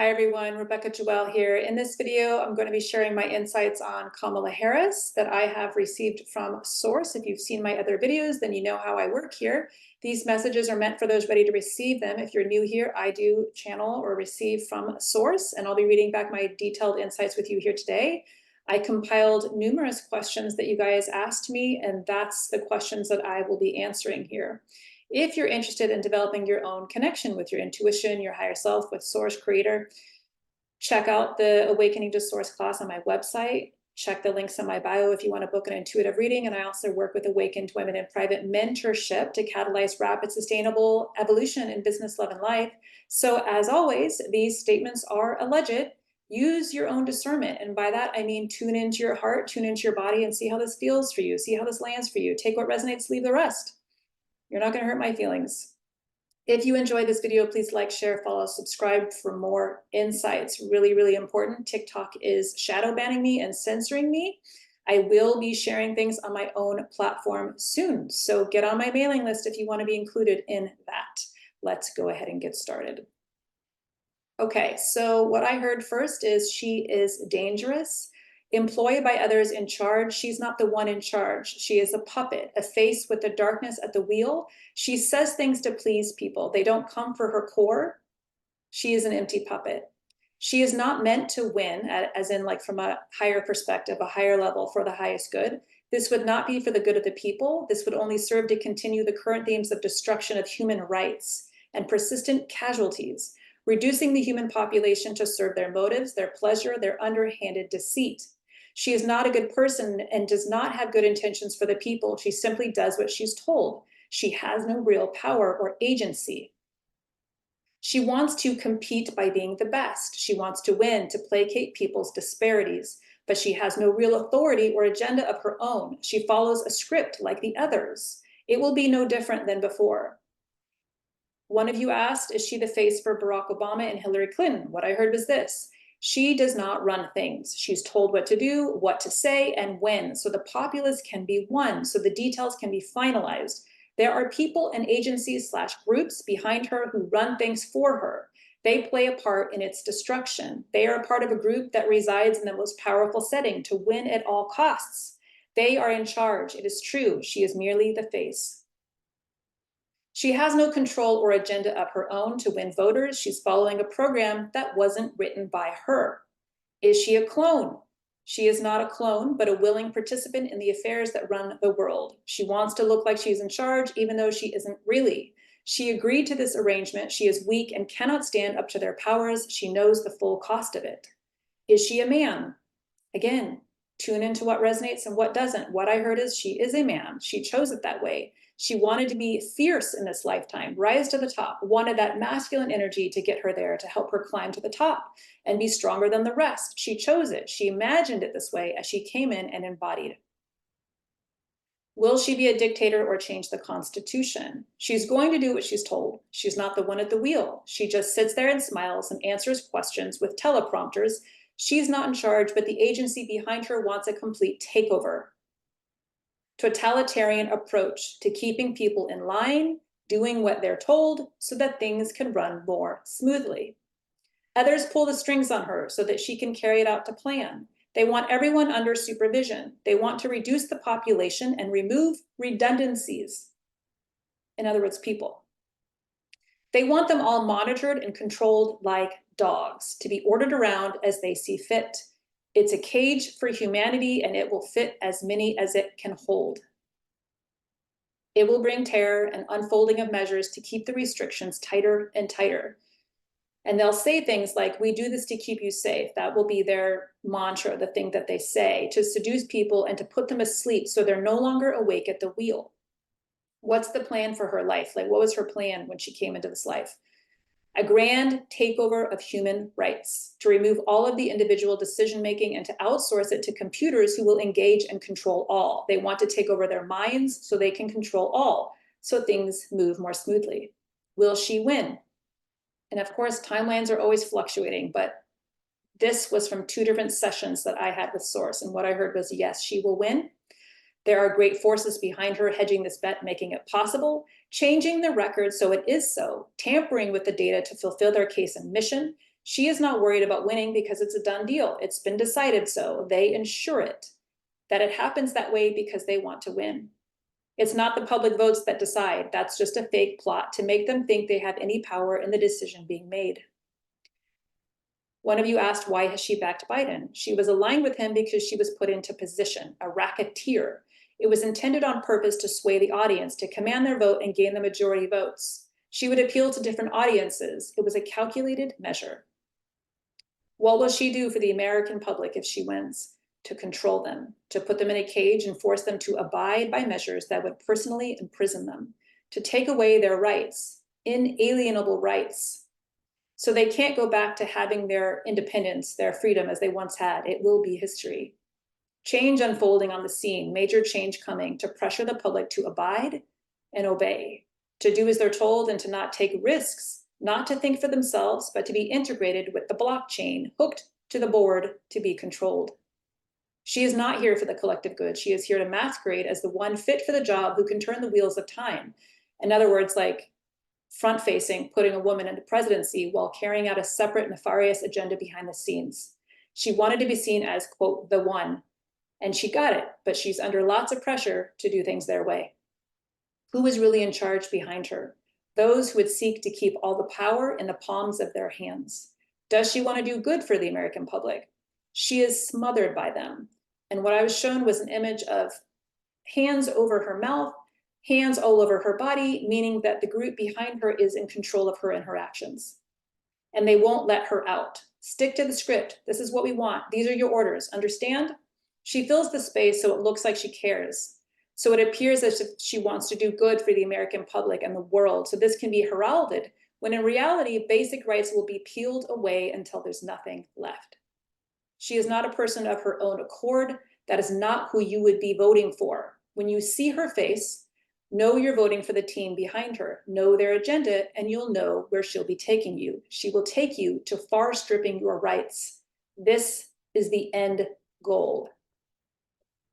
Hi everyone, Rebecca Joelle here. In this video, I'm going to be sharing my insights on Kamala Harris that I have received from source. If you've seen my other videos, then you know how I work here. These messages are meant for those ready to receive them. If you're new here, I do channel or receive from source, and I'll be reading back my detailed insights with you here today. I compiled numerous questions that you guys asked me, and that's the questions that I will be answering here. If you're interested in developing your own connection with your intuition, your higher self, with Source Creator, check out the Awakening to Source class on my website. Check the links in my bio if you want to book an intuitive reading. And I also work with awakened women in private mentorship to catalyze rapid, sustainable evolution in business, love, and life. So as always, these statements are alleged. Use your own discernment. And by that, I mean tune into your heart, tune into your body, and see how this feels for you. See how this lands for you. Take what resonates, leave the rest. You're not going to hurt my feelings. If you enjoyed this video, please like, share, follow, subscribe for more insights. Really, really important. TikTok is shadow banning me and censoring me. I will be sharing things on my own platform soon. So get on my mailing list if you want to be included in that. Let's go ahead and get started. Okay, so what I heard first is she is dangerous. Employed by others in charge, she's not the one in charge. She is a puppet, a face with the darkness at the wheel. She says things to please people. They don't come for her core. She is an empty puppet. She is not meant to win, as in like from a higher perspective, a higher level for the highest good. This would not be for the good of the people. This would only serve to continue the current themes of destruction of human rights and persistent casualties, reducing the human population to serve their motives, their pleasure, their underhanded deceit. She is not a good person and does not have good intentions for the people. She simply does what she's told. She has no real power or agency. She wants to compete by being the best. She wants to win, to placate people's disparities, but she has no real authority or agenda of her own. She follows a script like the others. It will be no different than before. One of you asked, is she the face for Barack Obama and Hillary Clinton? What I heard was this. She does not run things. She's told what to do, what to say, and when, so the populace can be won, so the details can be finalized. There are people and agencies / groups behind her who run things for her. They play a part in its destruction. They are a part of a group that resides in the most powerful setting to win at all costs. They are in charge. It is true. She is merely the face. She has no control or agenda of her own to win voters. She's following a program that wasn't written by her. Is she a clone? She is not a clone, but a willing participant in the affairs that run the world. She wants to look like she's in charge, even though she isn't really. She agreed to this arrangement. She is weak and cannot stand up to their powers. She knows the full cost of it. Is she a man? Again, tune into what resonates and what doesn't. What I heard is she is a man. She chose it that way. She wanted to be fierce in this lifetime, rise to the top, wanted that masculine energy to get her there, to help her climb to the top and be stronger than the rest. She chose it. She imagined it this way as she came in and embodied. Will she be a dictator or change the Constitution? She's going to do what she's told. She's not the one at the wheel. She just sits there and smiles and answers questions with teleprompters. She's not in charge, but the agency behind her wants a complete takeover. Totalitarian approach to keeping people in line, doing what they're told so that things can run more smoothly. Others pull the strings on her so that she can carry it out to plan. They want everyone under supervision. They want to reduce the population and remove redundancies. In other words, people. They want them all monitored and controlled like dogs, to be ordered around as they see fit. It's a cage for humanity, and it will fit as many as it can hold. It will bring terror and unfolding of measures to keep the restrictions tighter and tighter. And they'll say things like, we do this to keep you safe. That will be their mantra, the thing that they say, to seduce people and to put them asleep so they're no longer awake at the wheel. What's the plan for her life? Like, what was her plan when she came into this life? A grand takeover of human rights, to remove all of the individual decision-making and to outsource it to computers who will engage and control all. They want to take over their minds so they can control all, so things move more smoothly. Will she win? And of course, timelines are always fluctuating, but this was from 2 different sessions that I had with Source, and what I heard was, yes, she will win. There are great forces behind her hedging this bet, making it possible, changing the record so it is so, tampering with the data to fulfill their case and mission. She is not worried about winning because it's a done deal. It's been decided so. They ensure it, that it happens that way because they want to win. It's not the public votes that decide. That's just a fake plot to make them think they have any power in the decision being made. One of you asked, why has she backed Biden? She was aligned with him because she was put into position, a racketeer. It was intended on purpose to sway the audience, to command their vote and gain the majority votes. She would appeal to different audiences. It was a calculated measure. What will she do for the American public if she wins? To control them, to put them in a cage and force them to abide by measures that would personally imprison them, to take away their rights, inalienable rights. So they can't go back to having their independence, their freedom as they once had. It will be history. Change unfolding on the scene, major change coming to pressure the public to abide and obey, to do as they're told and to not take risks, not to think for themselves, but to be integrated with the blockchain, hooked to the board to be controlled. She is not here for the collective good. She is here to masquerade as the one fit for the job who can turn the wheels of time. In other words, like front-facing, putting a woman into presidency while carrying out a separate nefarious agenda behind the scenes. She wanted to be seen as, quote, the one, and she got it, but she's under lots of pressure to do things their way. Who is really in charge behind her? Those who would seek to keep all the power in the palms of their hands. Does she want to do good for the American public? She is smothered by them. And what I was shown was an image of hands over her mouth, hands all over her body, meaning that the group behind her is in control of her and her actions. And they won't let her out. Stick to the script. This is what we want. These are your orders. Understand? She fills the space so it looks like she cares. So it appears as if she wants to do good for the American public and the world. So this can be heralded, when in reality, basic rights will be peeled away until there's nothing left. She is not a person of her own accord. That is not who you would be voting for. When you see her face, know you're voting for the team behind her. Know their agenda, and you'll know where she'll be taking you. She will take you to far stripping your rights. This is the end goal.